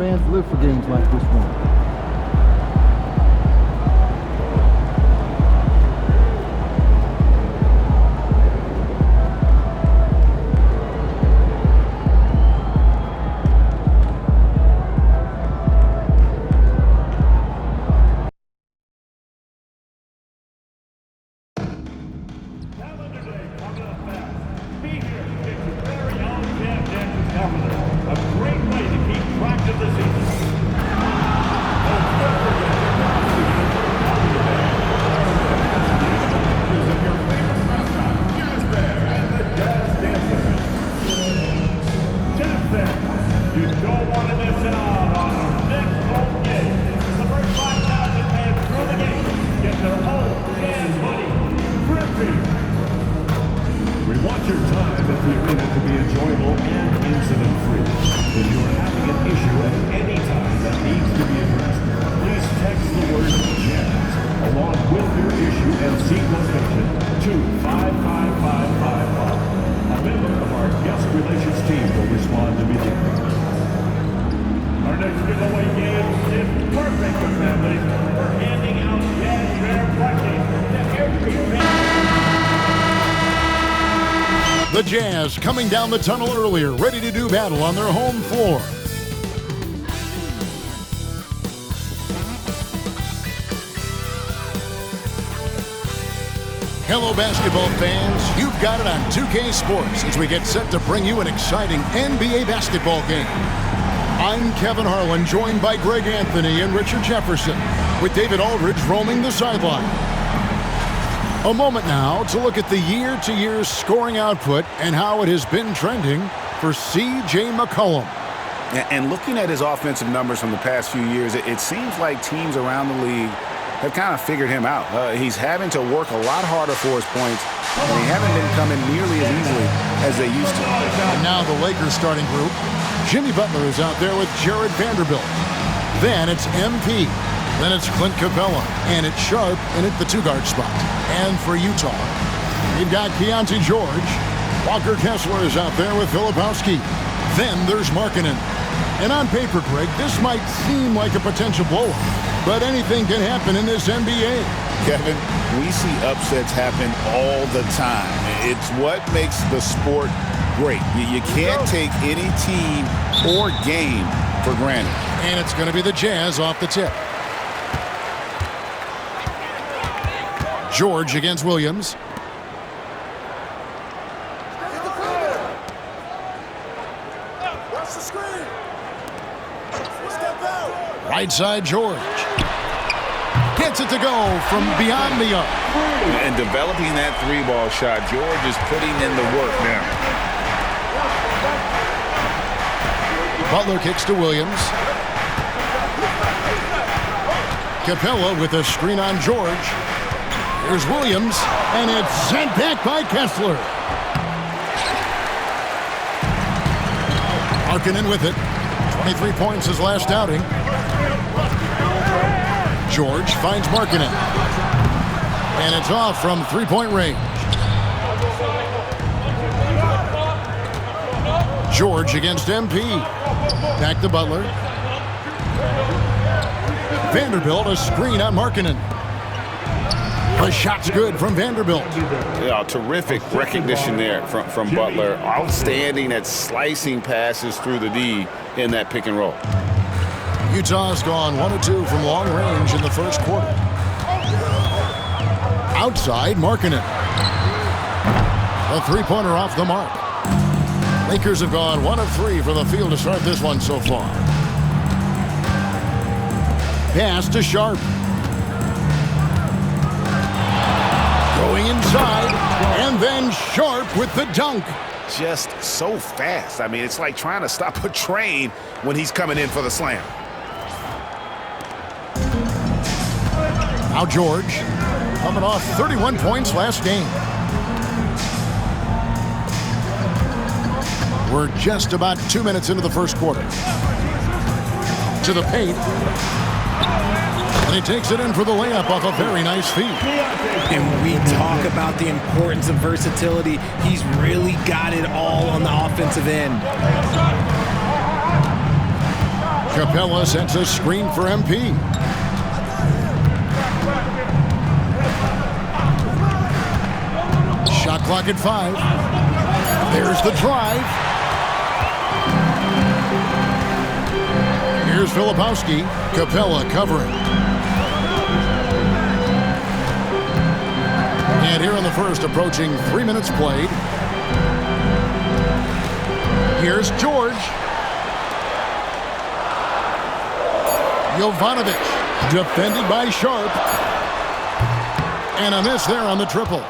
fans live for games like this one. The Jazz coming down the tunnel earlier, ready to do battle on their home floor. Hello, basketball fans. You've got it on 2K Sports as we get set to bring you an exciting NBA basketball game. I'm Kevin Harlan, joined by Greg Anthony and Richard Jefferson, with David Aldridge roaming the sideline. A moment now to look at the year-to-year scoring output and how it has been trending for C.J. McCollum. And looking at his offensive numbers from the past few years, it seems like teams around the league have kind of figured him out. He's having to work a lot harder for his points, and they haven't been coming nearly as easily as they used to. And now the Lakers starting group. Jimmy Butler is out there with Jared Vanderbilt. Then it's MP. Then it's Clint Capella, and it's Sharp in at the two-guard spot. And for Utah, you've got Keontae George. Walker Kessler is out there with Filipowski. Then there's Markkanen. And on paper, Greg, this might seem like a potential blowout, but anything can happen in this NBA. Kevin, we see upsets happen all the time. It's what makes the sport great. You can't take any team or game for granted. And it's going to be the Jazz off the tip. George against Williams. Right side, George. Gets it to go from beyond the arc. And developing that three-ball shot, George is putting in the work now. Butler kicks to Williams. Capella with a screen on George. Here's Williams, and it's sent back by Kessler. Markkanen with it. 23 points his last outing. George finds Markkanen. And it's off from three-point range. George against MP. Back to Butler. Vanderbilt, a screen on Markkanen. The shot's good from Vanderbilt. Yeah, terrific recognition there from Butler. Outstanding at slicing passes through the D in that pick and roll. Utah's gone 1 of 2 from long range in the first quarter. Outside, Markkanen. A three-pointer off the mark. Lakers have gone 1 of 3 from the field to start this one so far. Pass to Sharp. Going inside, and then Sharp with the dunk. Just so fast. I mean, it's like trying to stop a train when he's coming in for the slam. Now George, coming off 31 points last game. We're just about 2 minutes into the first quarter. To the paint. And he takes it in for the layup off a very nice feed. And we talk about the importance of versatility. He's really got it all on the offensive end. Capella sets a screen for MP. Shot clock at 5. There's the drive. Here's Filipowski. Capella covering. And here in the first, approaching 3 minutes played. Here's George. Jovanovic, defended by Sharp. And a miss there on the triple.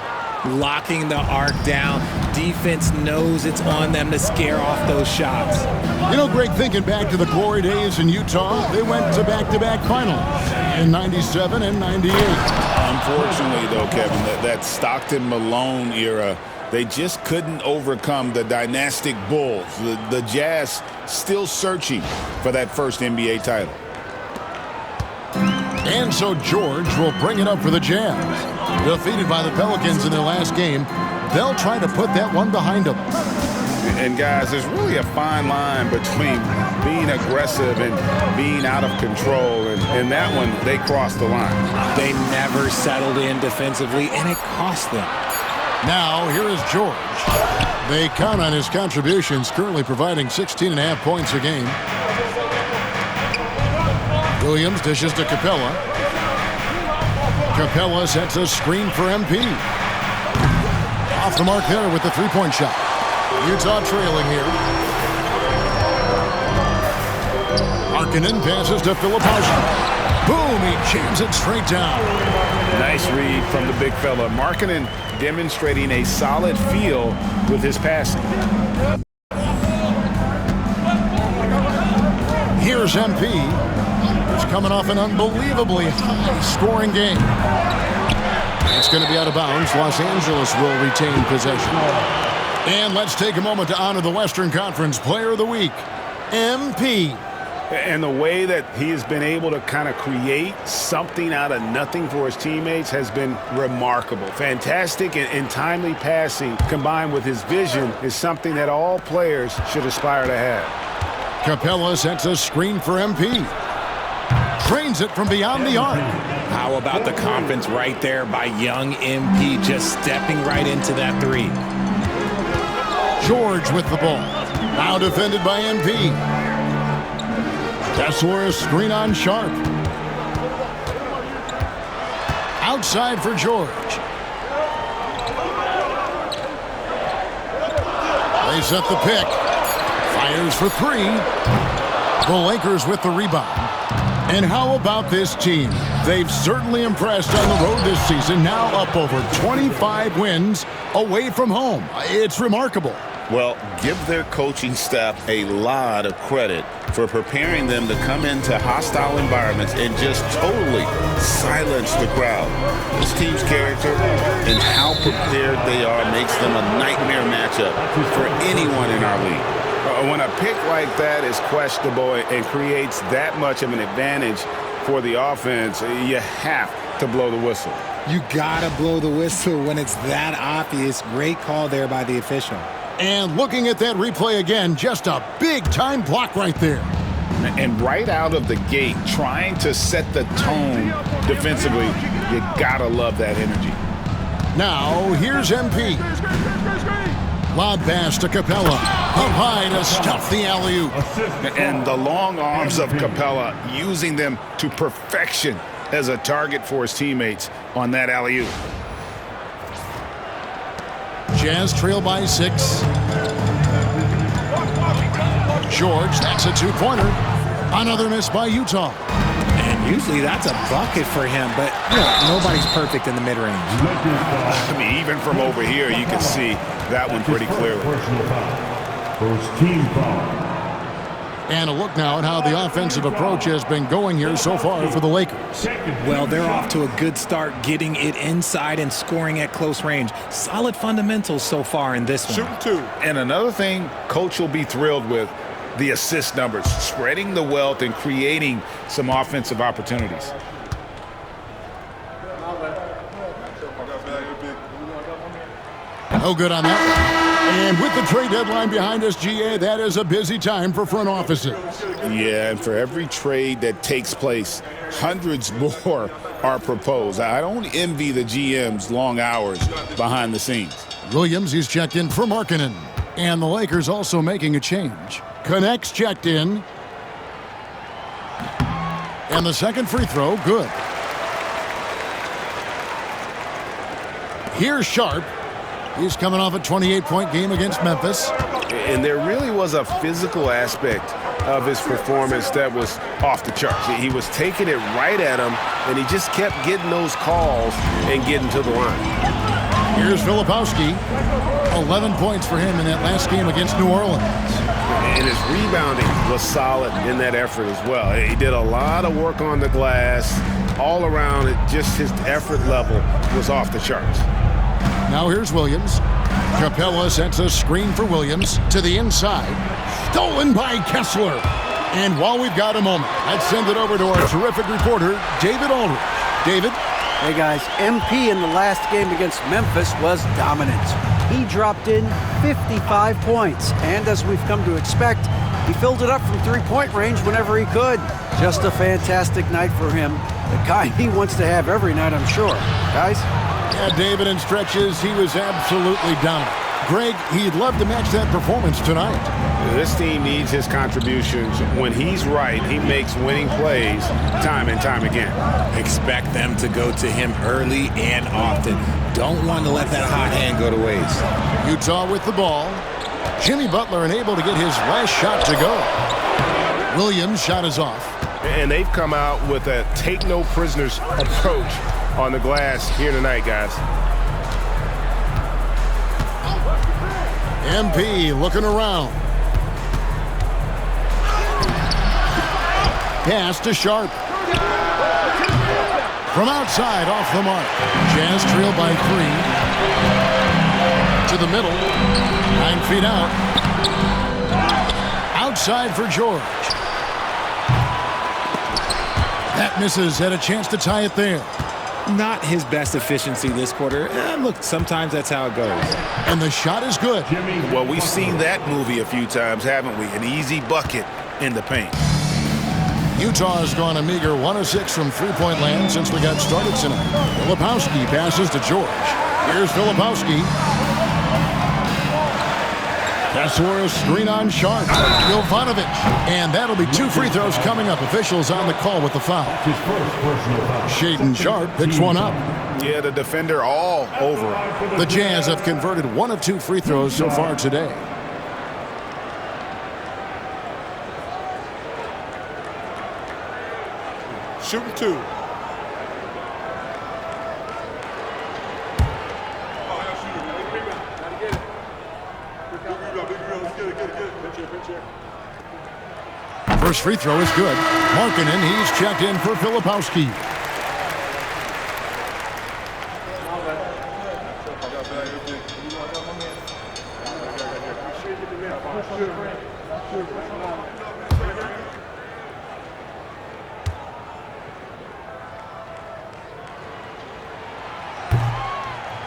Locking the arc down. Defense knows it's on them to scare off those shots. You know, Greg, thinking back to the glory days in Utah, they went to back-to-back finals in 97 and 98. Unfortunately, though, Kevin, that Stockton-Malone era, they just couldn't overcome the dynastic Bulls. The Jazz still searching for that first NBA title. And so George will bring it up for the Jazz. Defeated by the Pelicans in their last game, they'll try to put that one behind them. And guys, there's really a fine line between being aggressive and being out of control. And that one, they crossed the line. They never settled in defensively, and it cost them. Now, here is George. They count on his contributions, currently providing 16.5 points a game. Williams dishes to Capella. Capella sets a screen for MP. Off the mark there with the three-point shot. Utah trailing here. Markkanen passes to Filipowski. Boom, he jams it straight down. Nice read from the big fella. Markkanen demonstrating a solid feel with his passing. Here's MP. He's coming off an unbelievably high-scoring game. It's going to be out of bounds. Los Angeles will retain possession. And let's take a moment to honor the Western Conference Player of the Week, MP. And the way that he has been able to kind of create something out of nothing for his teammates has been remarkable. Fantastic and timely passing combined with his vision is something that all players should aspire to have. Capella sets a screen for MP. Trains it from beyond the arc. How about the confidence right there by young MP, just stepping right into that three. George with the ball. Now defended by MP. Kessler screen on Sharp. Outside for George. They set the pick. Fires for three. The Lakers with the rebound. And how about this team? They've certainly impressed on the road this season, now up over 25 wins away from home. It's remarkable. Well, give their coaching staff a lot of credit for preparing them to come into hostile environments and just totally silence the crowd. This team's character and how prepared they are makes them a nightmare matchup for anyone in our league. When a pick like that is questionable and creates that much of an advantage for the offense, you have to blow the whistle. You gotta blow the whistle when it's that obvious. Great call there by the official. And looking at that replay again, just a big-time block right there. And right out of the gate, trying to set the tone defensively, you gotta love that energy. Now, here's MP. Lob pass to Capella. Up high to stuff the alley-oop. And the long arms of Capella, using them to perfection as a target for his teammates on that alley-oop. Jazz trail by 6. George, that's a two-pointer. Another miss by Utah. And usually that's a bucket for him, but nobody's perfect in the mid-range. I mean, even from over here, you can see that one pretty clearly. First team foul. And a look now at how the offensive approach has been going here so far for the Lakers. Well, they're off to a good start, getting it inside and scoring at close range. Solid fundamentals so far in this one. Shoot two. And another thing Coach will be thrilled with, the assist numbers, spreading the wealth and creating some offensive opportunities. No good on that one. And with the trade deadline behind us, GA, that is a busy time for front offices. Yeah, and for every trade that takes place, hundreds more are proposed. I don't envy the GM's long hours behind the scenes. Williams is checked in for Markkanen. And the Lakers also making a change. Connects checked in. And the second free throw, good. Here's Sharp. He's coming off a 28-point game against Memphis. And there really was a physical aspect of his performance that was off the charts. He was taking it right at him, and he just kept getting those calls and getting to the line. Here's Filipowski. 11 points for him in that last game against New Orleans. And his rebounding was solid in that effort as well. He did a lot of work on the glass. All around it, just his effort level was off the charts. Now here's Williams. Capella sets a screen for Williams to the inside. Stolen by Kessler. And while we've got a moment, let's send it over to our terrific reporter, David Aldridge. David? Hey guys, MP in the last game against Memphis was dominant. He dropped in 55 points, and as we've come to expect, he filled it up from three-point range whenever he could. Just a fantastic night for him. The kind he wants to have every night, I'm sure. Guys? Yeah, David, in stretches, he was absolutely dominant. Greg, he'd love to match that performance tonight. This team needs his contributions. When he's right, he makes winning plays time and time again. Expect them to go to him early and often. Don't want to let that hot hand go to waste. Utah with the ball. Jimmy Butler unable to get his last shot to go. Williams' shot is off. And they've come out with a take-no-prisoners approach on the glass here tonight, guys. MP looking around. Pass to Sharp. From outside, off the mark. Jazz trail by 3. To the middle. 9 feet out. Outside for George. That misses. Had a chance to tie it there. Not his best efficiency this quarter. Look, sometimes that's how it goes. And the shot is good. Well, we've seen that movie a few times, haven't we? An easy bucket in the paint. Utah has gone a meager 1 of 6 from three-point land since we got started tonight. Filipowski passes to George. Here's Filipowski. Kessler, screen on Sharp. Jovanovic. And that'll be 2 free throws coming up. Officials on the call with the foul. Shaedon Sharp picks one up. Yeah, the defender all over him. The Jazz have converted 1 of 2 free throws so far today. Shooting 2. First free throw is good. Markkanen, he's checked in for Filipowski.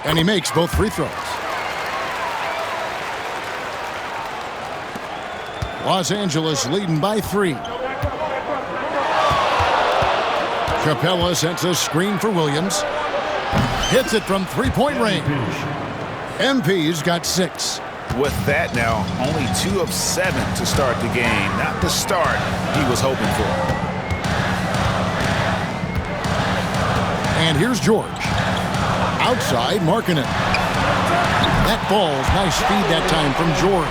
And he makes both free throws. Los Angeles leading by 3. Capella sends a screen for Williams. Hits it from three-point range. MP's got 6. With that now, only 2 of 7 to start the game. Not the start he was hoping for. And here's George. Outside, Markkanen. That ball's nice speed that time from George.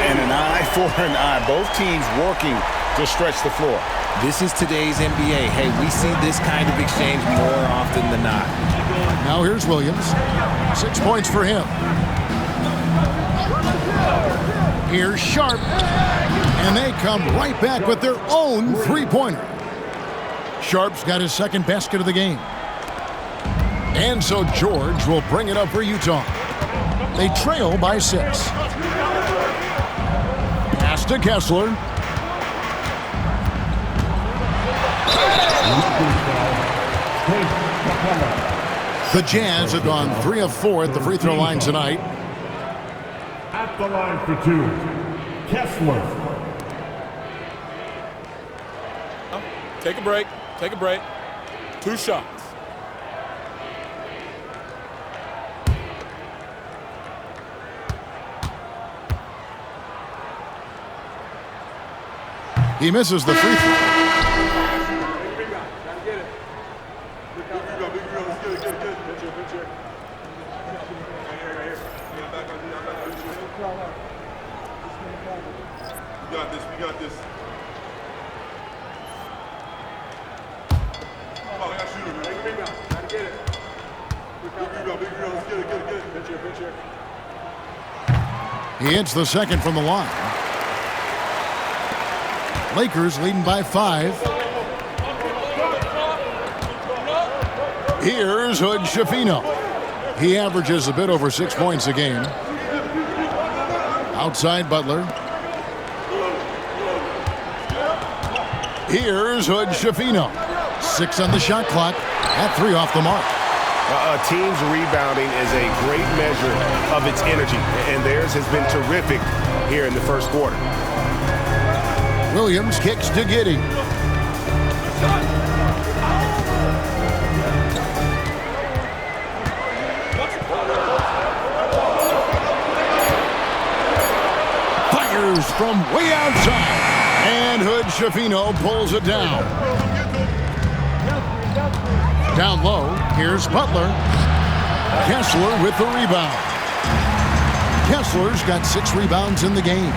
And an eye for an eye. Both teams working to stretch the floor. This is today's NBA. Hey, we see this kind of exchange more often than not. Now here's Williams. 6 points for him. Here's Sharp. And they come right back with their own three-pointer. Sharp's got his second basket of the game. And so George will bring it up for Utah. They trail by 6. Pass to Kessler. The Jazz have gone 3 of 4 at the free throw line tonight. At the line for two, Kessler. Take a break. Take a break. 2 shots. He misses the free throw. We got this. Oh, I got shooter, man. Big rebound. Gotta get it. Big rebound. Let's get it. Pitch here. He hits the second from the line. Lakers leading by 5. Here's Hood Schifino. He averages a bit over 6 points a game. Outside Butler. Here's Hood Schifino. 6 on the shot clock. At 3 off the mark. A team's rebounding is a great measure of its energy, and theirs has been terrific here in the first quarter. Williams kicks to Giddey. Fires from way outside. And Hood Schifino pulls it down. Down low, here's Butler. Kessler with the rebound. Kessler's got 6 rebounds in the game.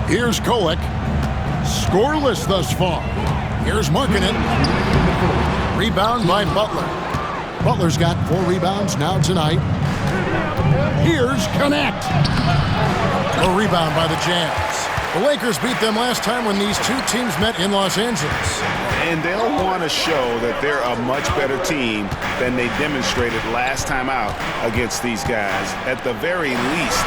Here's Kolek. Scoreless thus far. Here's Markkanen. Rebound by Butler. Butler's got 4 rebounds now tonight. Here's Connect. A rebound by the Jazz. The Lakers beat them last time when these two teams met in Los Angeles. And they'll want to show that they're a much better team than they demonstrated last time out against these guys. At the very least,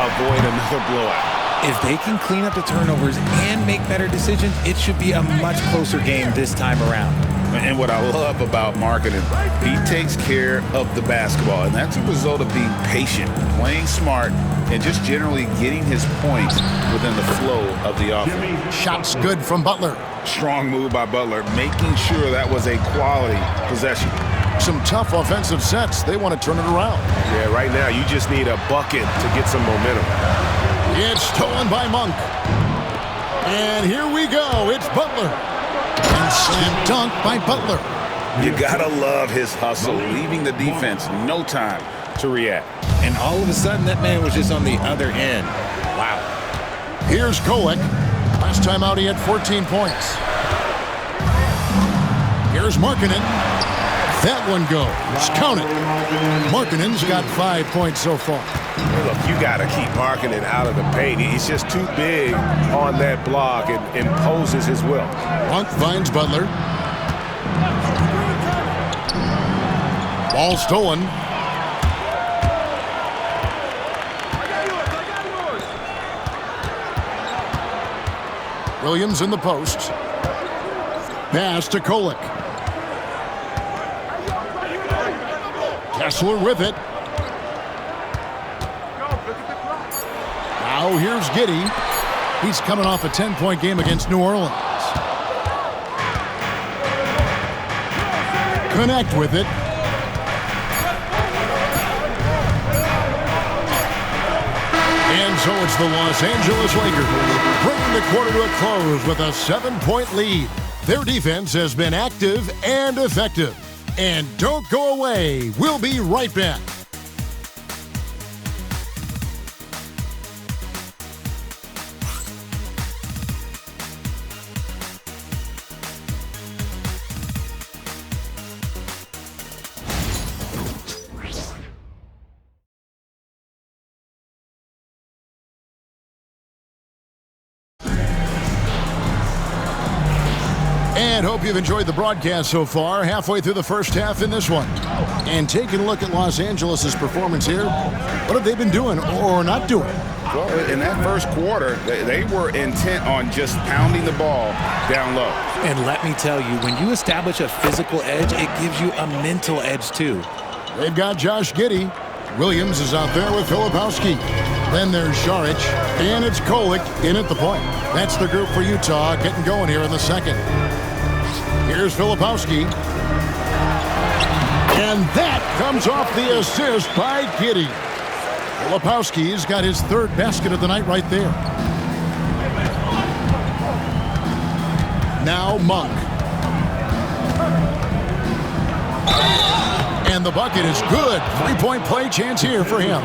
avoid another blowout. If they can clean up the turnovers and make better decisions, it should be a much closer game this time around. And what I love about Markkanen, he takes care of the basketball, and that's a result of being patient, playing smart, and just generally getting his points within the flow of the offense. Shots good from Butler. Strong move by Butler, making sure that was a quality possession. Some tough offensive sets. They want to turn it around. Yeah, right now you just need a bucket to get some momentum. It's stolen by Monk. And here we go. It's Butler. And slam dunk by Butler. You gotta love his hustle, leaving the defense no time to react. And all of a sudden, that man was just on the other end. Wow. Here's Kolek. Last time out, he had 14 points. Here's Markkanen. That one goes. Count it. Markkanen's got 5 points so far. Look, you got to keep Markkanen out of the paint. He's just too big on that block and imposes his will. Monk finds Butler. Ball stolen. Williams in the post. Pass to Kolek. Kessler with it. Now here's Giddey. He's coming off a 10-point game against New Orleans. Connect with it. And so it's the Los Angeles Lakers bringing the quarter to a close with a 7-point lead. Their defense has been active and effective. And don't go away. We'll be right back. And hope you've enjoyed the broadcast so far. Halfway through the first half in this one. And taking a look at Los Angeles' performance here, what have they been doing or not doing? Well, in that first quarter, they were intent on just pounding the ball down low. And let me tell you, when you establish a physical edge, it gives you a mental edge too. They've got Josh Giddey. Williams is out there with Filipowski. Then there's Šarić, and it's Kolek in at the point. That's the group for Utah getting going here in the second. Here's Filipowski. And that comes off the assist by Giddey. Filipowski's got his third basket of the night right there. Now Monk. And the bucket is good. Three-point play chance here for him.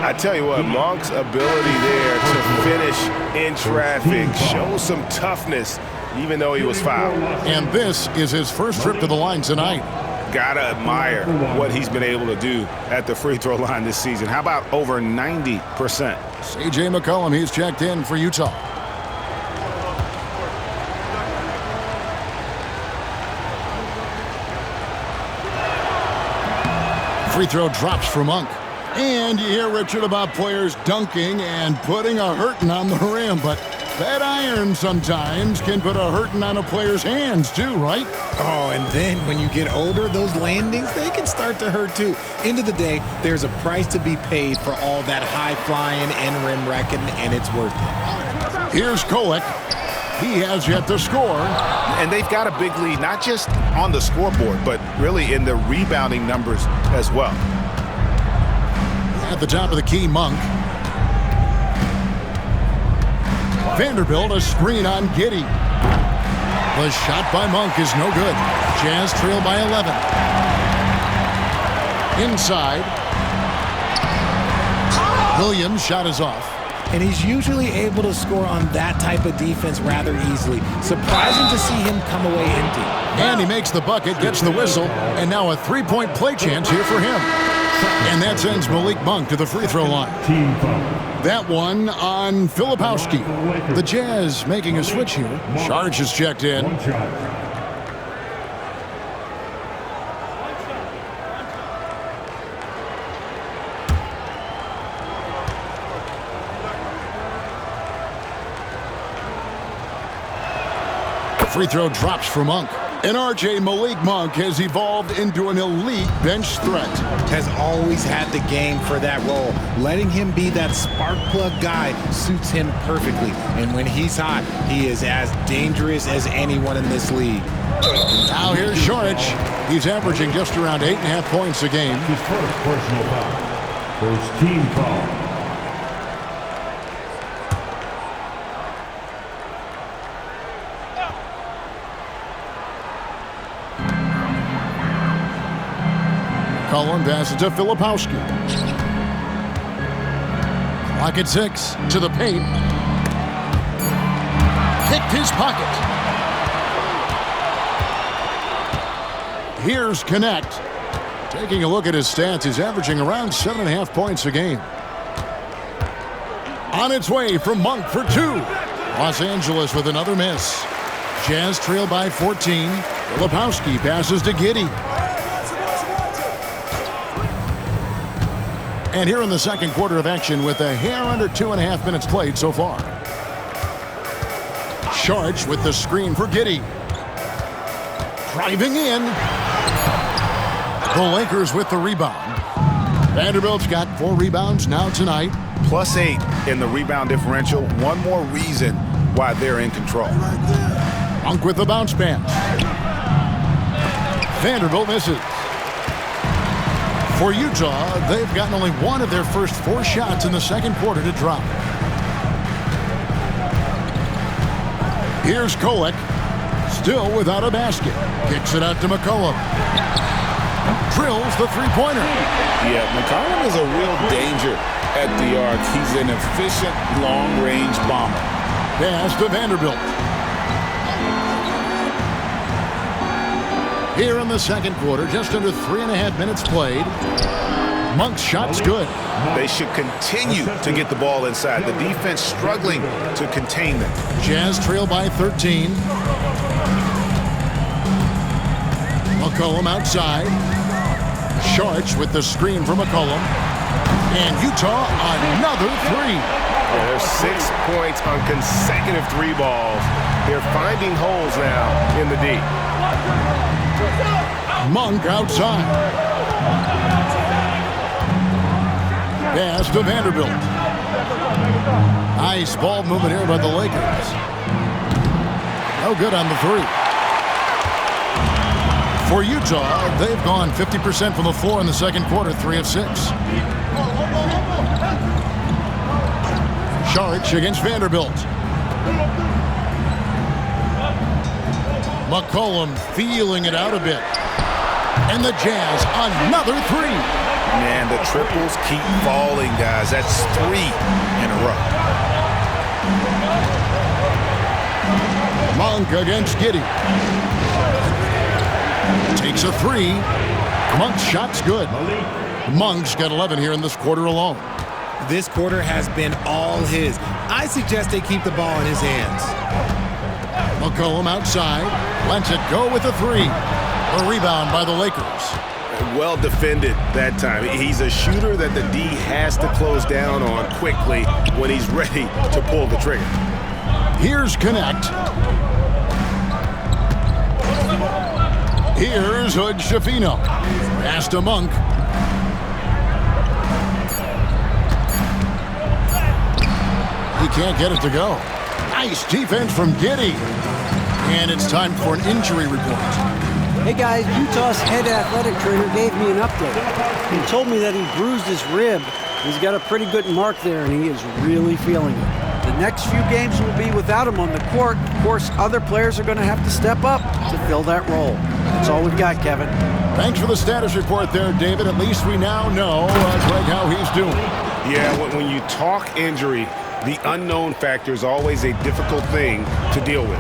I tell you what, Monk's ability there to finish in traffic shows some toughness, even though he was fouled. And this is his first trip to the line tonight. Gotta admire what he's been able to do at the free throw line this season. How about over 90%? C.J. McCollum, he's checked in for Utah. Free throw drops for Monk. And you hear, Richard, about players dunking and putting a hurting on the rim, but that iron sometimes can put a hurting on a player's hands too, right? Oh, and then when you get older, those landings, they can start to hurt too. End of the day, there's a price to be paid for all that high-flying and rim wrecking, and it's worth it. Here's Kolek. He has yet to score. And they've got a big lead, not just on the scoreboard, but really in the rebounding numbers as well. At the top of the key, Monk. Vanderbilt, a screen on Giddey. The shot by Monk is no good. Jazz trail by 11. Inside. Williams' shot is off. And he's usually able to score on that type of defense rather easily. Surprising to see him come away empty. And he makes the bucket, gets the whistle, and now a three-point play chance here for him. And that sends Malik Monk to the free throw line. Team foul. That one on Filipowski. The Jazz making a switch here. Šarić is checked in. One shot. Free throw drops for Monk. And Malik Monk has evolved into an elite bench threat. Has always had the game for that role. Letting him be that spark plug guy suits him perfectly. And when he's hot, he is as dangerous as anyone in this league. Now here's Šarić. He's averaging just around 8.5 points a game. His first personal foul. First team foul. Cullen passes to Filipowski. Clock at 6. To the paint. Kicked his pocket. Here's Connect. Taking a look at his stats, he's averaging around 7.5 points a game. On its way from Monk for 2. Los Angeles with another miss. Jazz trail by 14. Filipowski passes to Giddey. And here in the second quarter of action with a hair under 2.5 minutes played so far. Šarić with the screen for Giddey. Driving in. The Lakers with the rebound. Vanderbilt's got 4 rebounds now tonight. +8 in the rebound differential. One more reason why they're in control. Monk with the bounce pass. Vanderbilt misses. For Utah, they've gotten only one of their first 4 shots in the second quarter to drop. Here's Kolek, still without a basket. Kicks it out to McCollum. Drills the three-pointer. Yeah, McCollum is a real danger at the arc. He's an efficient long-range bomber. Pass to Vanderbilt. Here in the second quarter, just under 3.5 minutes played. Monk's shot's good. They should continue to get the ball inside. The defense struggling to contain them. Jazz trail by 13. McCollum outside. Šarić with the screen for McCollum. And Utah another 3. Yeah, there's 6 points on consecutive 3 balls. They're finding holes now in the D. Monk outside. Pass to Vanderbilt. Nice ball movement here by the Lakers. No good on the three. For Utah, they've gone 50% from the floor in the second quarter, 3 of 6. Sharch against Vanderbilt. McCollum feeling it out a bit. And the Jazz, another three. Man, the triples keep falling, guys. That's 3 in a row. Monk against Giddey. Takes a three. Monk's shot's good. Monk's got 11 here in this quarter alone. This quarter has been all his. I suggest they keep the ball in his hands. McCollum outside. Lets it go with a three. A rebound by the Lakers. Well defended that time. He's a shooter that the D has to close down on quickly when he's ready to pull the trigger. Here's Connect. Here's Hood Schifino. Pass to Monk. He can't get it to go. Nice defense from Giddey. And it's time for an injury report. Hey guys, Utah's head athletic trainer gave me an update. He told me that he bruised his rib. He's got a pretty good mark there, and he is really feeling it. The next few games will be without him on the court. Of course, other players are going to have to step up to fill that role. That's all we've got, Kevin. Thanks for the status report there, David. At least we now know, Greg, how he's doing. Yeah, when you talk injury, the unknown factor is always a difficult thing to deal with.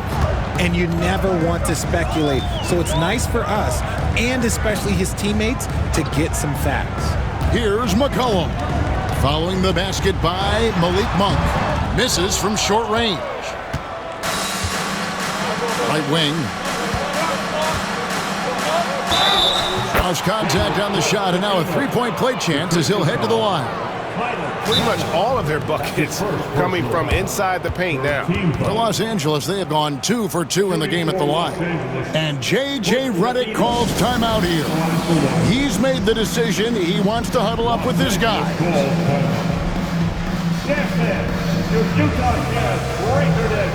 And you never want to speculate. So it's nice for us, and especially his teammates, to get some facts. Here's McCollum. Following the basket by Malik Monk. Misses from short range. Right wing. Lost contact on the shot, and now a three-point play chance as he'll head to the line. Pretty much all of their buckets coming from inside the paint now. For Los Angeles, they have gone 2 for 2 in the game at the line. And J.J. Redick calls timeout here. He's made the decision. He wants to huddle up with his guy. Your Utah Jazz record as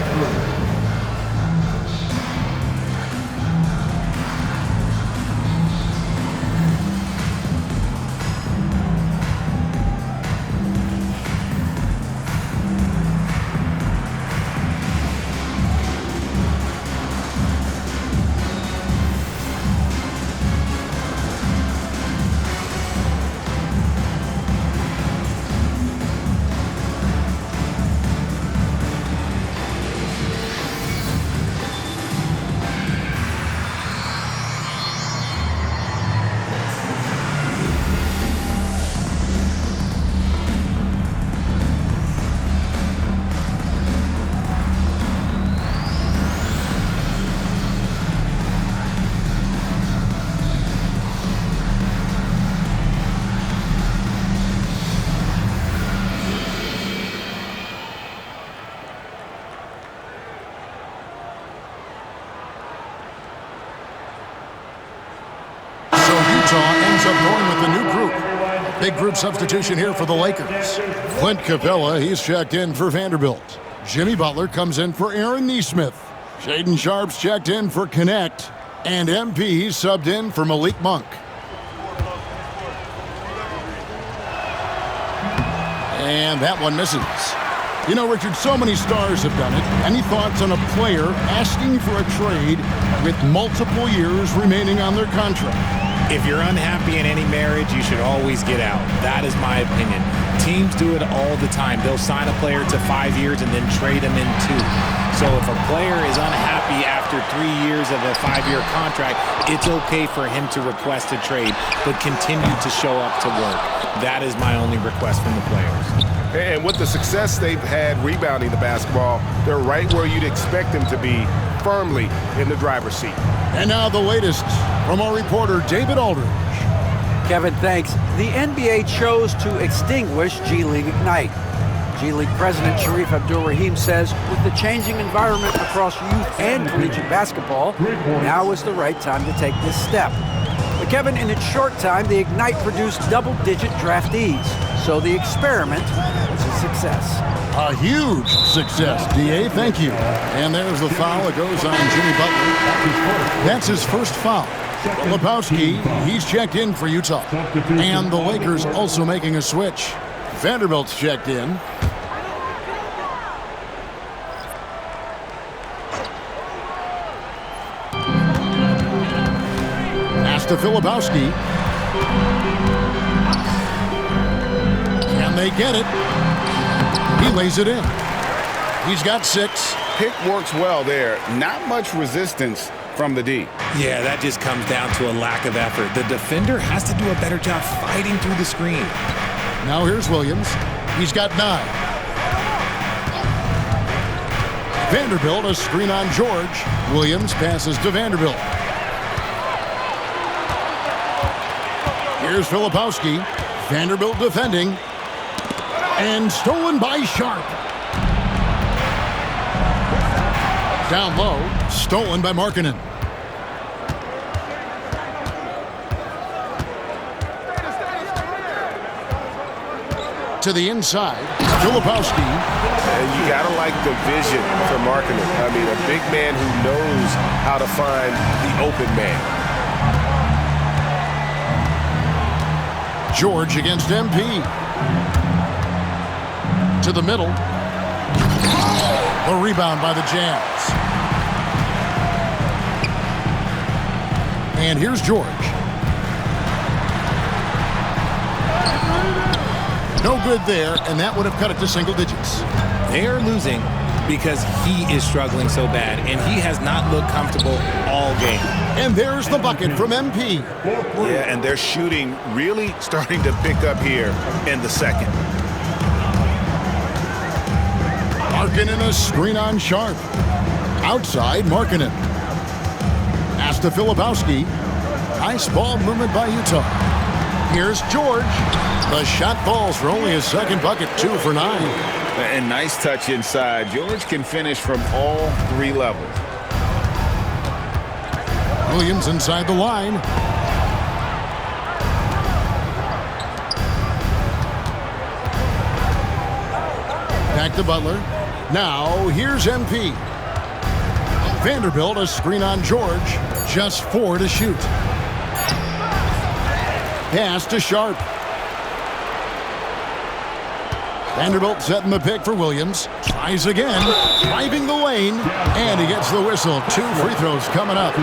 Big group substitution here for the Lakers. Clint Capella, he's checked in for Vanderbilt. Jimmy Butler comes in for Aaron Nesmith. Shaden Sharp's checked in for Connect. And MP subbed in for Malik Monk. And that one misses. You know, Richard, so many stars have done it. Any thoughts on a player asking for a trade with multiple years remaining on their contract? If you're unhappy in any marriage, you should always get out. That is my opinion. Teams do it all the time. They'll sign a player to 5 years and then trade him in 2. So if a player is unhappy after 3 years of a 5-year contract, it's okay for him to request a trade, but continue to show up to work. That is my only request from the players. And with the success they've had rebounding the basketball, they're right where you'd expect them to be, firmly in the driver's seat. And now the latest from our reporter, David Aldridge. Kevin, thanks. The NBA chose to extinguish G League Ignite. G League President Sharif Abdul-Rahim says with the changing environment across youth and collegiate basketball, now is the right time to take this step. But Kevin, in its short time, the Ignite produced double-digit draftees. So the experiment was a success. A huge success, D.A. Thank you. And there's the foul that goes on Jimmy Butler. That's his first foul. Lebowski, he's checked in for Utah. And the Lakers also making a switch. Vanderbilt's checked in. Pass to Filipowski. Can they get it? He lays it in. He's got 6. Pick works well there. Not much resistance from the D. Yeah, that just comes down to a lack of effort. The defender has to do a better job fighting through the screen. Now here's Williams. He's got 9. Vanderbilt, a screen on George. Williams passes to Vanderbilt. Here's Filipowski. Vanderbilt defending. And stolen by Sharp. Down low, stolen by Markkanen. To the inside, Filipowski. And you gotta like the vision for Markkanen. I mean, a big man who knows how to find the open man. George against MP. To the middle. A rebound by the Jazz. And here's George. No good there, and that would have cut it to single digits. They're losing because he is struggling so bad, and he has not looked comfortable all game. And there's the bucket from MP. Yeah, and their shooting really starting to pick up here in the second. Markkanen a screen on Sharp. Outside, Markkanen. Pass to Filipowski. Nice ball movement by Utah. Here's George. The shot falls for only his second bucket, 2 for 9. And nice touch inside. George can finish from all 3 levels. Williams inside the line. Back to Butler. Now, here's MP. Vanderbilt, a screen on George. Just 4 to shoot. Pass to Sharp. Vanderbilt setting the pick for Williams. Tries again. Driving the lane. And he gets the whistle. 2 free throws coming up.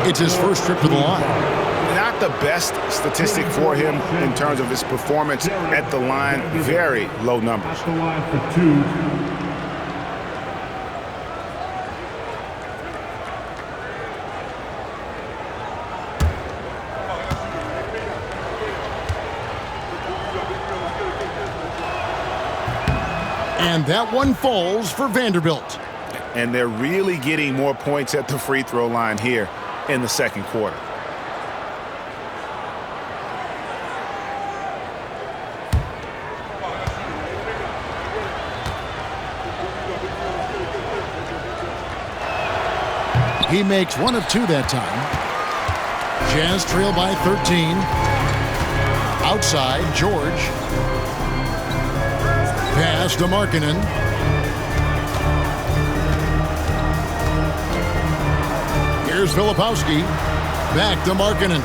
It's his first trip to the line. Not the best statistic for him in terms of his performance at the line. Very low numbers. At the line for 2. And that one falls for Vanderbilt. And they're really getting more points at the free throw line here in the second quarter. He makes 1 of 2 that time. Jazz trail by 13. Outside, George. Pass to Markkanen. Here's Filipowski. Back to Markkanen.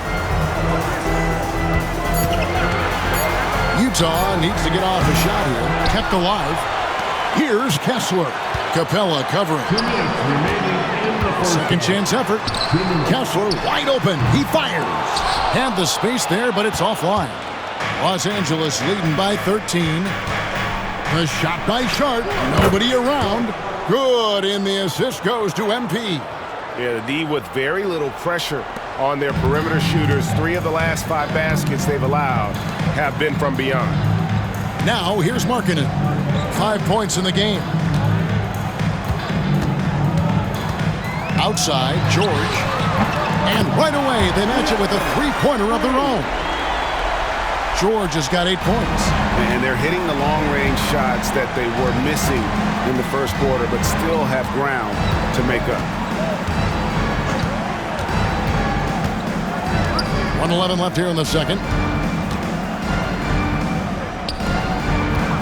Utah needs to get off a shot here. Kept alive. Here's Kessler. Capella covering. Second chance effort. Kessler wide open. He fires. Had the space there, but it's offline. Los Angeles leading by 13. The shot by Sharp. Nobody around. Good, and the assist goes to MP. Yeah, the D with very little pressure on their perimeter shooters. 3 of the last 5 baskets they've allowed have been from beyond. Now here's Markkanen. 5 points in the game. Outside, George. And right away, they match it with a 3-pointer of their own. George has got 8 points. And they're hitting the long-range shots that they were missing in the first quarter, but still have ground to make up. 1:11 left here in the second.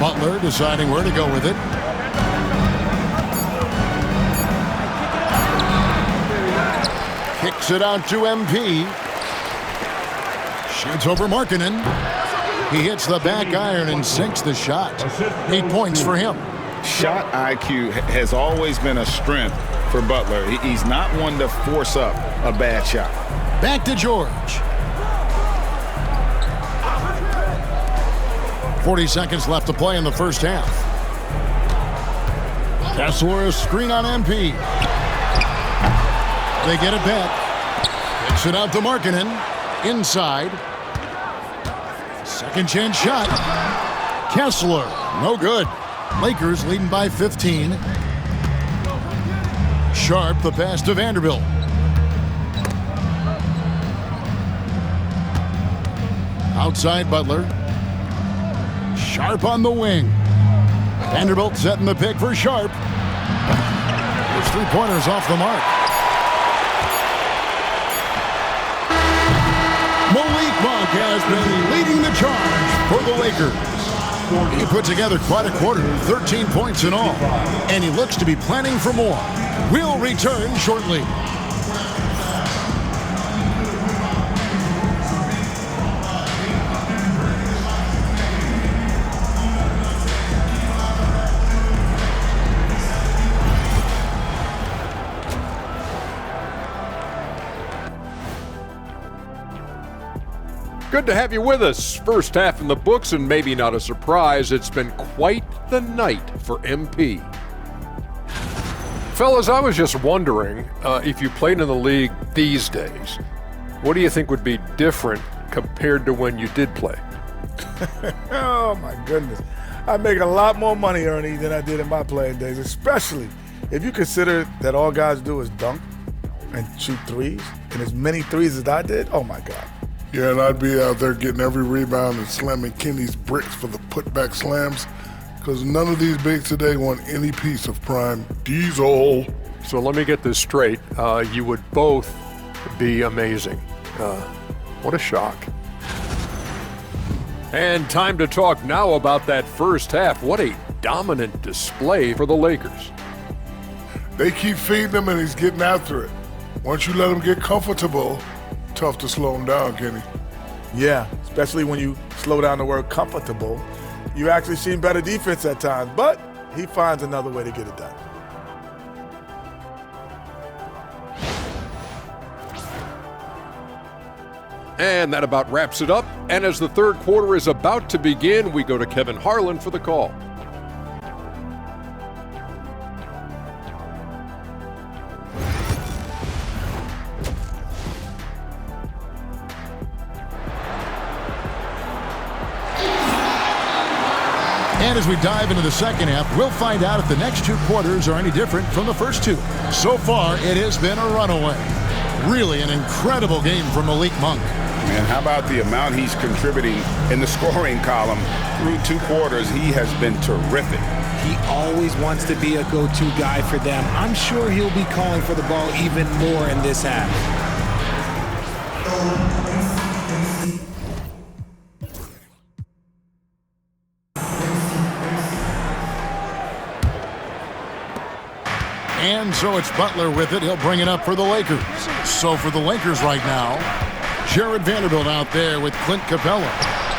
Butler deciding where to go with it. Kicks it out to MP. Shoots over Markkanen. He hits the back iron and sinks the shot. 8 points for him. Shot IQ has always been a strength for Butler. He's not one to force up a bad shot. Back to George. 40 seconds left to play in the first half. Kessler, a screen on MP. They get it back. Kicks it out to Markkanen. Inside. Second chance shot. Kessler, no good. Lakers leading by 15. Sharp, the pass to Vanderbilt. Outside Butler. Sharp on the wing. Vanderbilt setting the pick for Sharp. His three-pointers off the mark. Malik Monk has been leading the charge for the Lakers. He put together quite a quarter, 13 points in all, and he looks to be planning for more. We'll return shortly. Good to have you with us. First half in the books, and maybe not a surprise, it's been quite the night for MP. Fellas, I was just wondering if you played in the league these days, what do you think would be different compared to when you did play? Oh, my goodness. I make a lot more money, Ernie, than I did in my playing days, especially if you consider that all guys do is dunk and shoot threes, and as many threes as I did, oh, my God. Yeah, and I'd be out there getting every rebound and slamming Kenny's bricks for the putback slams, because none of these bigs today want any piece of prime diesel. So let me get this straight. You would both be amazing. What a shock. And time to talk now about that first half. What a dominant display for the Lakers. They keep feeding him, and he's getting after it. Once you let him get comfortable, tough to slow him down, Kenny. Yeah, especially when you slow down the word comfortable. You actually see better defense at times, but he finds another way to get it done. And that about wraps it up. And as the third quarter is about to begin, we go to Kevin Harlan for the call. And as we dive into the second half, we'll find out if the next two quarters are any different from the first two. So far, it has been a runaway. Really an incredible game from Malik Monk. And how about the amount he's contributing in the scoring column? Through two quarters, he has been terrific. He always wants to be a go-to guy for them. I'm sure he'll be calling for the ball even more in this half. And so it's Butler with it. He'll bring it up for the Lakers. So for the Lakers right now, Jared Vanderbilt out there with Clint Capella.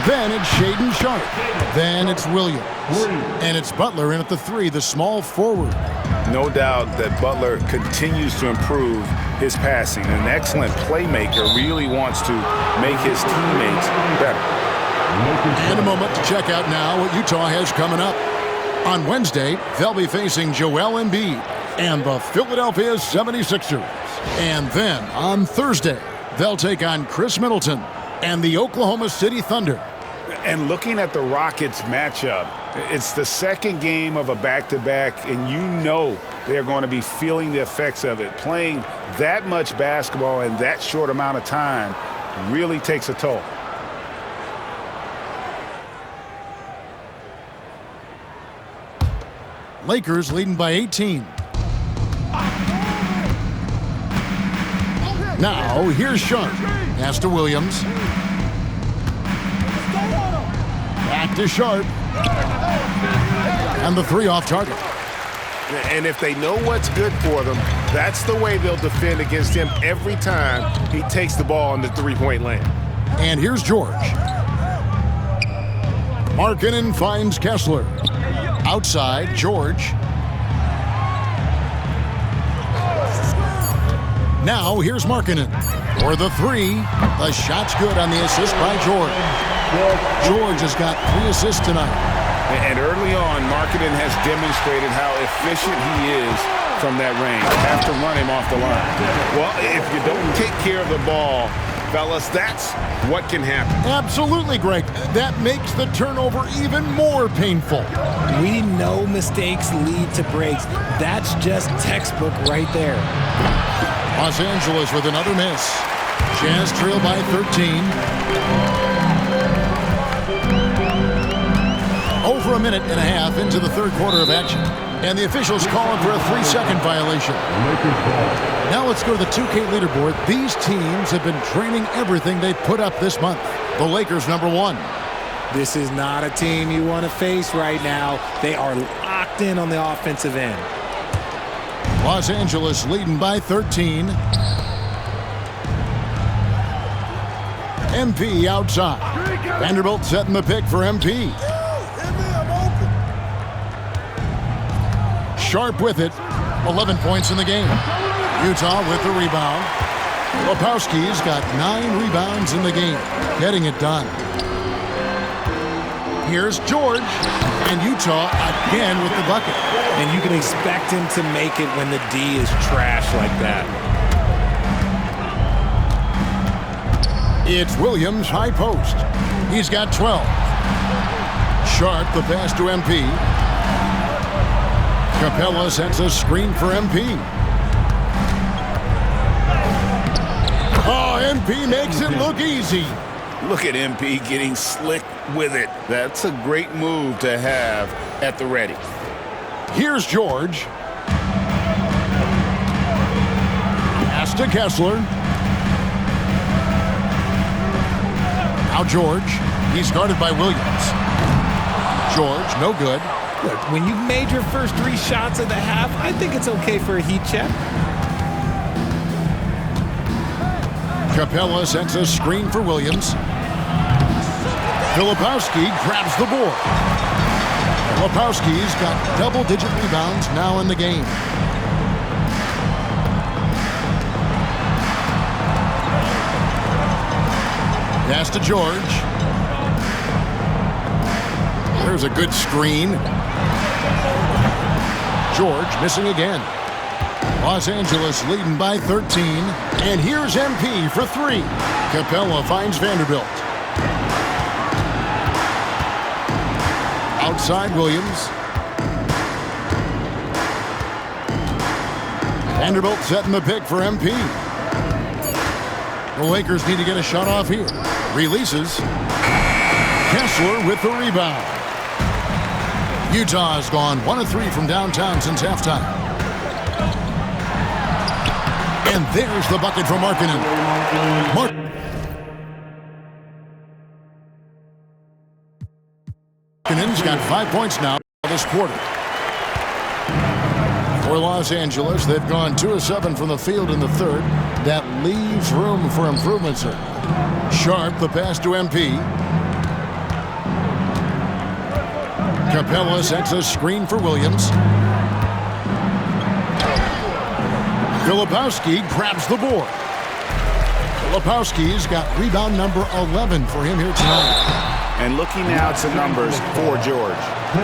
Then it's Shaedon Sharp. Then it's Williams. And it's Butler in at the three, the small forward. No doubt that Butler continues to improve his passing. An excellent playmaker, really wants to make his teammates better. And a moment to check out now what Utah has coming up. On Wednesday, they'll be facing Joel Embiid and the Philadelphia 76ers. And then on Thursday, they'll take on Chris Middleton and the Oklahoma City Thunder. And looking at the Rockets matchup, it's the second game of a back-to-back, and you know they're going to be feeling the effects of it. Playing that much basketball in that short amount of time really takes a toll. Lakers leading by 18. Now, here's Sharp. Pass to Williams. Back to Sharp. And the 3 off target. And if they know what's good for them, that's the way they'll defend against him every time he takes the ball in the three-point lane. And here's George. Markkanen finds Kessler. Outside, George. Now here's Markkanen for the 3. The shot's good on the assist by George. George has got 3 assists tonight. And early on, Markkanen has demonstrated how efficient he is from that range. Have to run him off the line. Well, if you don't take care of the ball, fellas, that's what can happen. Absolutely, Greg. That makes the turnover even more painful. We know mistakes lead to breaks. That's just textbook right there. Los Angeles with another miss. Jazz trail by 13. Over a minute and a half into the third quarter of action. And the officials calling for a 3-second violation. Now let's go to the 2K leaderboard. These teams have been training everything they put up this month. The Lakers, number 1. This is not a team you want to face right now. They are locked in on the offensive end. Los Angeles leading by 13. MP outside. Vanderbilt setting the pick for MP. Sharp with it. 11 points in the game. Utah with the rebound. Lepowski's got 9 rebounds in the game. Getting it done. Here's George. And Utah again with the bucket. And you can expect him to make it when the D is trash like that. It's Williams, high post. He's got 12. Sharp, the pass to MP. Capella sets a screen for MP. Oh, MP makes it look easy. Look at MP getting slick with it. That's a great move to have at the ready. Here's George. Pass to Kessler. Now George. He's guarded by Williams. George, no good. Look, when you've made your first 3 shots of the half, I think it's okay for a heat check. Capella sets a screen for Williams. Filipowski grabs the board. Lepowski's got double-digit rebounds now in the game. Pass to George. There's a good screen. George missing again. Los Angeles leading by 13. And here's MP for 3. Capella finds Vanderbilt. Outside Williams. Vanderbilt setting the pick for MP. The Lakers need to get a shot off here. Releases. Kessler with the rebound. Utah has gone 1 of 3 from downtown since halftime. And there's the bucket for Markkanen. Markkanen's got 5 points now this quarter. For Los Angeles, they've gone 2 of 7 from the field in the third. That leaves room for improvement, sir. Sharp, the pass to MP. Capella sets a screen for Williams. Filipowski grabs the board. Lepowski's got rebound number 11 for him here tonight. And looking now to numbers for George.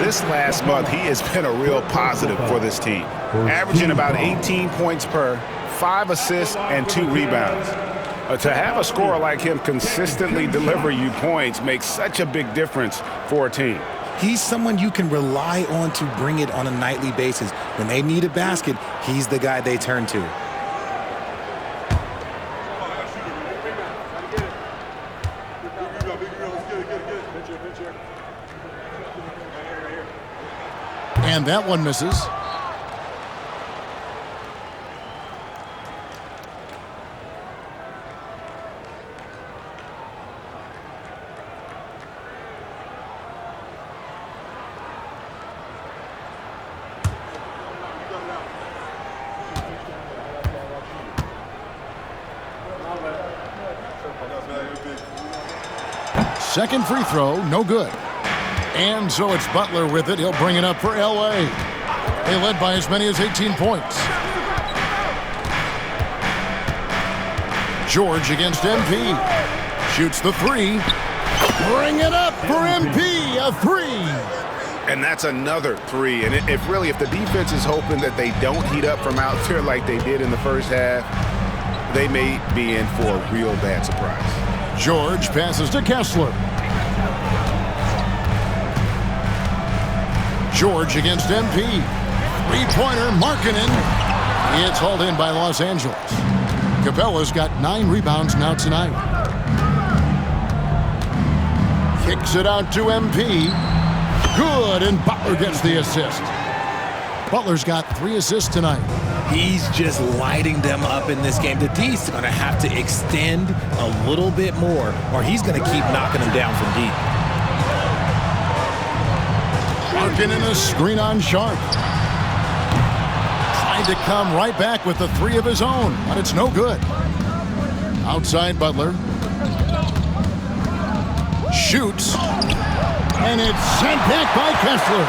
This last month, he has been a real positive for this team. Averaging about 18 points per, 5 assists, and 2 rebounds. To have a scorer like him consistently deliver you points makes such a big difference for a team. He's someone you can rely on to bring it on a nightly basis. When they need a basket, he's the guy they turn to. And that one misses. Second free throw, no good. And so it's Butler with it. He'll bring it up for L.A. They led by as many as 18 points. George against MP. Shoots the three. Bring it up for MP. A three. And that's another three. And if the defense is hoping that they don't heat up from out there like they did in the first half, they may be in for a real bad surprise. George passes to Kessler. George against MP. Three-pointer, Markkanen. It's hauled in by Los Angeles. Capella's got 9 rebounds now tonight. Kicks it out to MP. Good, and Butler gets the assist. Butler's got 3 assists tonight. He's just lighting them up in this game. The D's going to have to extend a little bit more, or he's going to keep knocking them down from deep. Markkanen a screen on Sharp. Tried to come right back with the 3 of his own, but it's no good. Outside Butler. Shoots. And it's sent back by Kessler.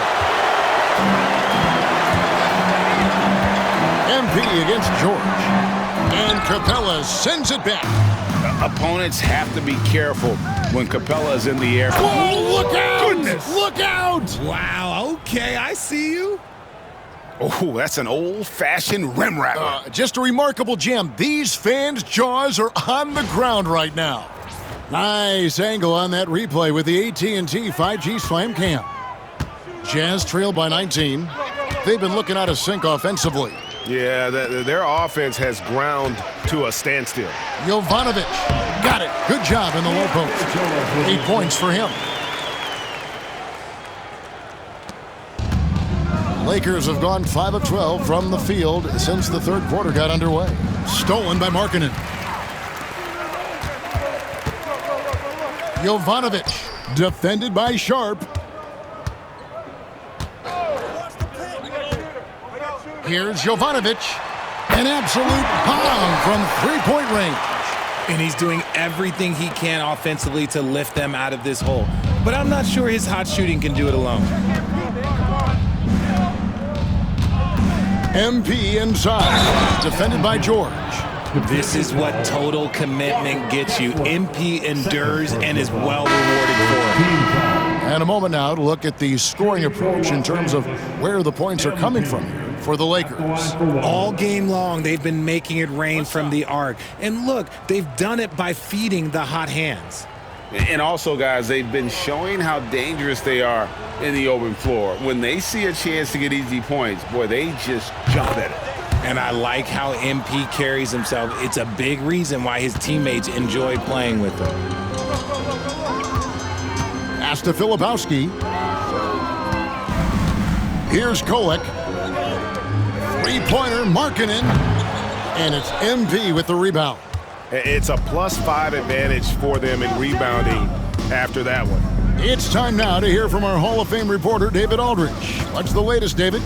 MP against George. And Capella sends it back. Opponents have to be careful when Capella is in the air. Whoa, look out! Goodness. Look out! Wow, okay, I see you. Oh, that's an old-fashioned rim wrapper. Just a remarkable gem. These fans' jaws are on the ground right now. Nice angle on that replay with the AT&T 5G Slam Cam. Jazz trail by 19. They've been looking out of sync offensively. Yeah, their offense has ground to a standstill. Jovanovic got it. Good job in the low post. 8 points for him. Lakers have gone 5 of 12 from the field since the third quarter got underway. Stolen by Markkanen. Jovanovic defended by Sharp. Here's Jovanovic. An absolute bomb from three-point range. And he's doing everything he can offensively to lift them out of this hole. But I'm not sure his hot shooting can do it alone. MP inside. Defended by George. This is what total commitment gets you. MP endures and is well rewarded for it. And a moment now to look at the scoring approach in terms of where the points are coming from here for the Lakers. All game long, they've been making it rain from the arc. And look, they've done it by feeding the hot hands. And also, guys, they've been showing how dangerous they are in the open floor. When they see a chance to get easy points, boy, they just jump at it. And I like how MP carries himself. It's a big reason why his teammates enjoy playing with him. Pass to Filipowski. Here's Kolek. Three-pointer, Markkanen. And it's MP with the rebound. It's a +5 advantage for them in rebounding after that one. It's time now to hear from our Hall of Fame reporter, David Aldridge. What's the latest, David?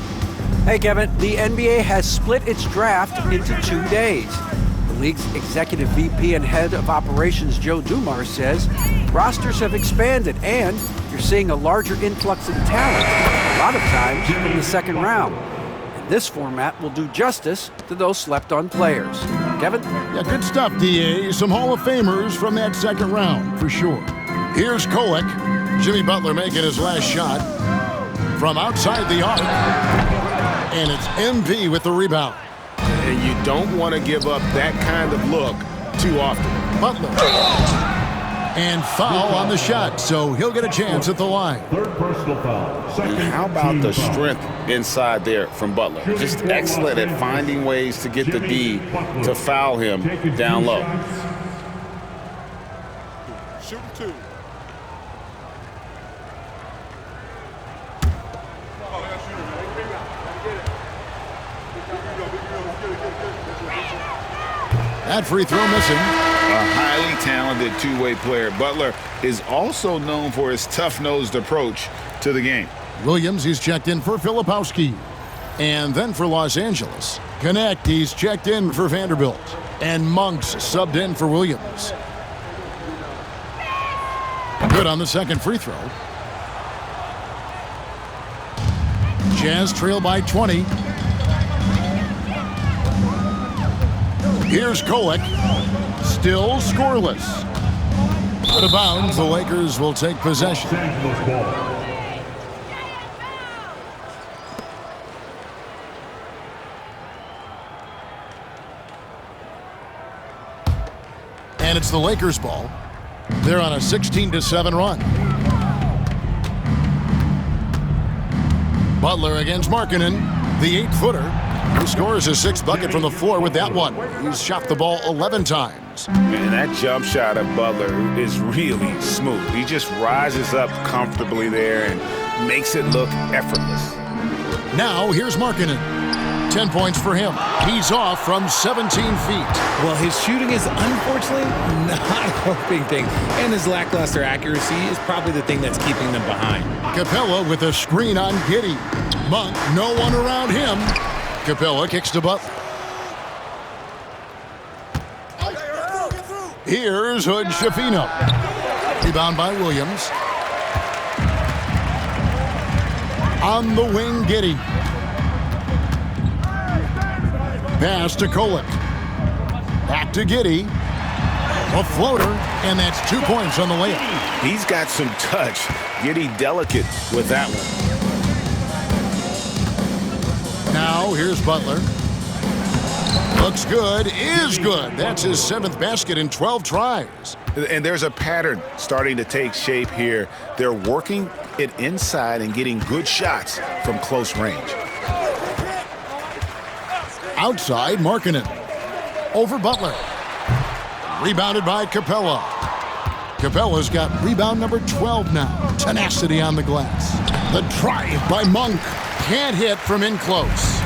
Hey, Kevin, the NBA has split its draft into 2 days. The league's executive VP and head of operations, Joe Dumars, says rosters have expanded and you're seeing a larger influx of talent, a lot of times in the second round. And this format will do justice to those slept-on players. Kevin? Yeah, good stuff, DA. Some Hall of Famers from that second round, for sure. Here's Kolek. Jimmy Butler making his last shot from outside the arc. And it's MP with the rebound. And you don't want to give up that kind of look too often. Butler. And foul on the shot, so he'll get a chance at the line. Third personal foul. Second How about the team foul. strength inside there from Butler? Just excellent at finding ways to get the D to foul him down low. Shooting 2. That free throw missing. A highly talented two-way player. Butler is also known for his tough-nosed approach to the game. Williams, he's checked in for Filipowski. And then for Los Angeles. Connect, he's checked in for Vanderbilt. And Monks subbed in for Williams. Good on the second free throw. Jazz trail by 20. Here's Kolek. Still scoreless. Out of bounds, the Lakers will take possession. And it's the Lakers' ball. They're on a 16-7 run. Butler against Markkanen, the 8-footer, who scores his 6th bucket from the floor with that one. He's shot the ball 11 times. And that jump shot of Butler is really smooth. He just rises up comfortably there and makes it look effortless. Now here's Markkanen. 10 points for him. He's off from 17 feet. Well, his shooting is unfortunately not a helping thing, and his lackluster accuracy is probably the thing that's keeping them behind. Capella with a screen on Giddey. Monk, no one around him. Capella kicks to Butler. Here's Hood Schifino. Rebound by Williams. On the wing, Giddey. Pass to Kolek. Back to Giddey. A floater, and that's 2 points on the layup. He's got some touch. Giddey delicate with that one. Now here's Butler. Looks good, is good. That's his 7th basket in 12 tries. And there's a pattern starting to take shape here. They're working it inside and getting good shots from close range. Outside, Markkanen. Over Butler. Rebounded by Capella. Capella's got rebound number 12 now. Tenacity on the glass. The drive by Monk. Can't hit from in close.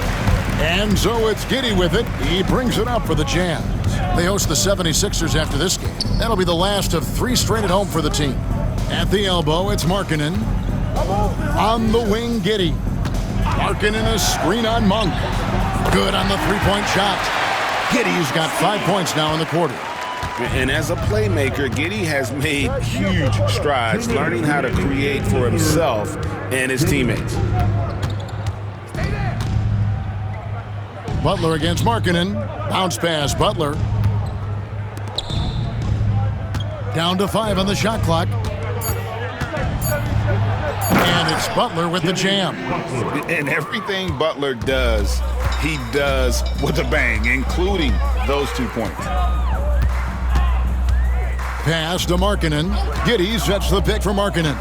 And so it's Giddey with it. He brings it up for the Jazz. They host the 76ers after this game. That'll be the last of 3 straight at home for the team. At the elbow, it's Markkanen. On the wing, Giddey. Markkanen a screen on Monk. Good on the three-point shot. Giddey's got 5 points now in the quarter. And as a playmaker, Giddey has made huge strides learning how to create for himself and his teammates. Butler against Markkanen. Bounce pass, Butler. Down to 5 on the shot clock. And it's Butler with the jam. And everything Butler does, he does with a bang, including those 2 points. Pass to Markkanen. Giddey sets the pick for Markkanen.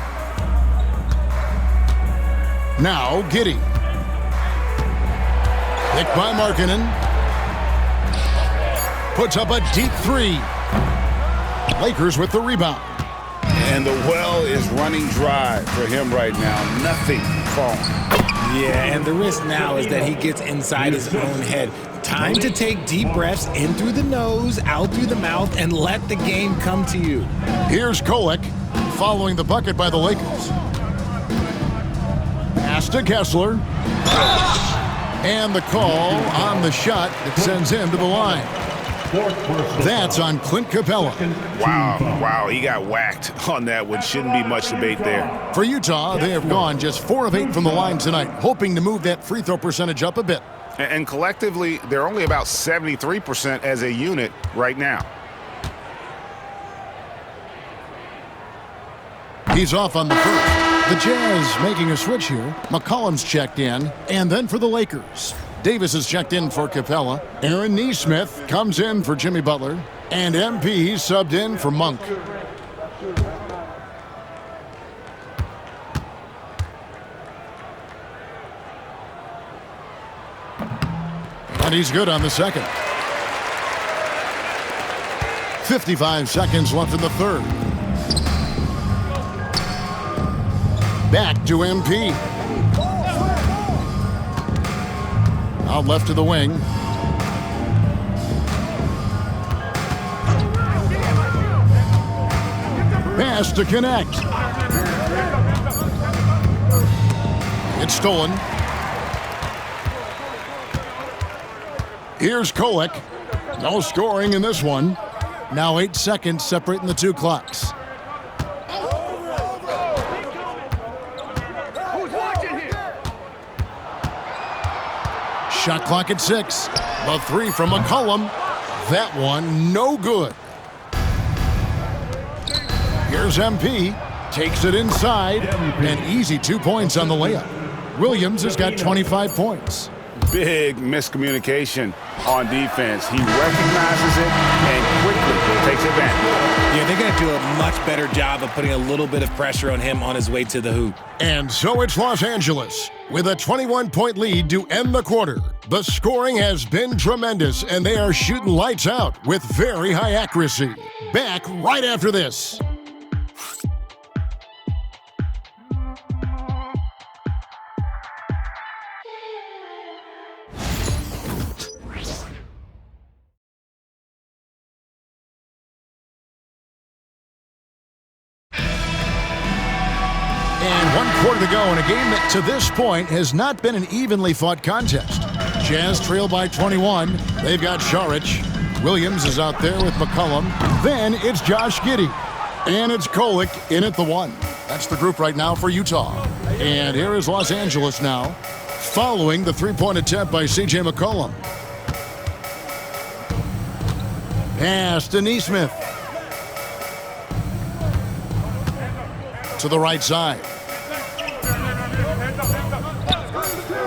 Now Giddey. Pick by Markkanen. Puts up a deep 3. Lakers with the rebound. And the well is running dry for him right now. Nothing falling. Yeah, and the risk now is that he gets inside his own head. Time to take deep breaths in through the nose, out through the mouth, and let the game come to you. Here's Kolek following the bucket by the Lakers. Pass to Kessler. And the call on the shot that sends him to the line. That's on Clint Capella. Wow, he got whacked on that one. Shouldn't be much debate there. For Utah, they have gone just 4 of 8 from the line tonight, hoping to move that free throw percentage up a bit. And collectively, they're only about 73% as a unit right now. He's off on the first. The Jazz making a switch here. McCollum's checked in, and then for the Lakers. Davis is checked in for Capella. Aaron Nesmith comes in for Jimmy Butler. And MP subbed in for Monk. And he's good on the second. 55 seconds left in the third. Back to MP. Out left to the wing. Pass to connect. It's stolen. Here's Kolek. No scoring in this one. Now 8 seconds separating the 2 clocks. Shot clock at 6. The three from McCollum. That one, no good. Here's MP. Takes it inside. An easy 2 points on the layup. Williams has got 25 points. Big miscommunication on defense. He recognizes it and quickly takes it back. Yeah, they're going to do a much better job of putting a little bit of pressure on him on his way to the hoop. And so it's Los Angeles with a 21-point lead to end the quarter. The scoring has been tremendous, and they are shooting lights out with very high accuracy. Back right after this. And 1 quarter to go in a game that to this point has not been an evenly fought contest. Jazz trail by 21. They've got Saric. Williams is out there with McCollum. Then it's Josh Giddey. And it's Kolek in at the 1. That's the group right now for Utah. And here is Los Angeles now, following the three-point attempt by C.J. McCollum. Pass to Nesmith. To the right side.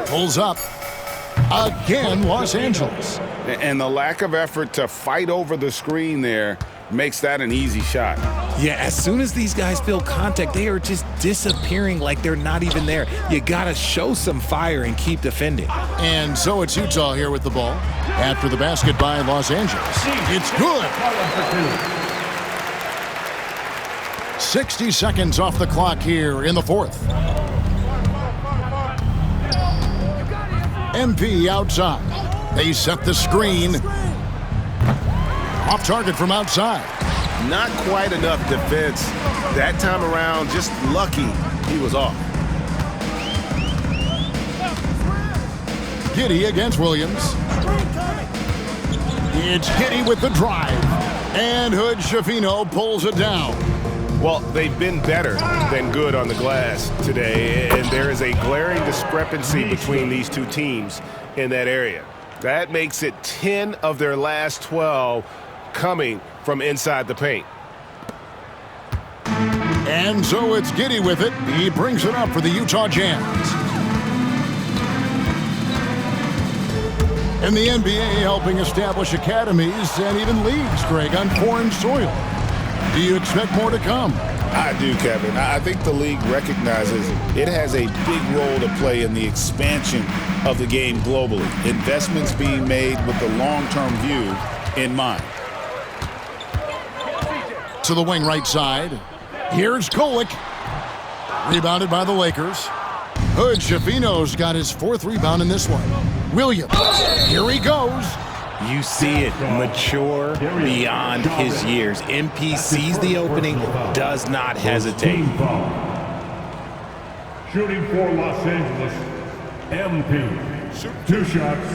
Pulls up. Again, Los Angeles. And the lack of effort to fight over the screen there makes that an easy shot. Yeah, as soon as these guys feel contact, they are just disappearing like they're not even there. You got to show some fire and keep defending. And so it's Utah here with the ball. After the basket by Los Angeles. It's good. 60 seconds off the clock here in the fourth. MP outside. They set the screen. Off target from outside. Not quite enough defense. That time around, just lucky he was off. Giddey against Williams. It's Giddey with the drive. And Hood Schifino pulls it down. Well, they've been better than good on the glass today, and there is a glaring discrepancy between these two teams in that area. That makes it 10 of their last 12 coming from inside the paint. And so it's Giddey with it. He brings it up for the Utah Jazz. And the NBA helping establish academies and even leagues, Greg, on foreign soil. Do you expect more to come? I do, Kevin. I think the league recognizes it has a big role to play in the expansion of the game globally. Investments being made with the long-term view in mind. To the wing right side. Here's Kolek. Rebounded by the Lakers. Hood Schifino's got his 4th rebound in this one. Williams. Here he goes. You see it mature beyond his years. MP sees the opening, does not hesitate. Shooting for Los Angeles, MP. 2 shots.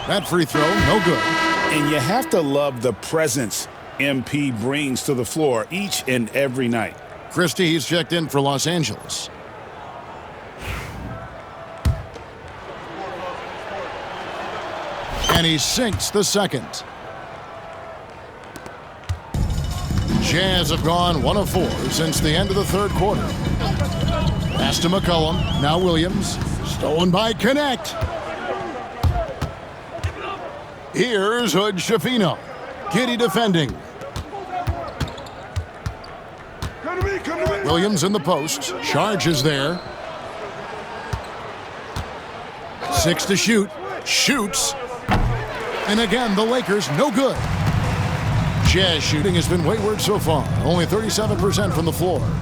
That free throw, no good. And you have to love the presence MP brings to the floor each and every night. Christie, he's checked in for Los Angeles. And he sinks the second. Jazz have gone 1 of 4 since the end of the 3rd quarter. Pass to McCollum. Now Williams. Stolen by Connect. Here's Hood Schifino. Giddey defending. Williams in the post. Charges there. 6 to shoot. Shoots. And again, the Lakers no good. Jazz shooting has been wayward so far. Only 37% from the floor.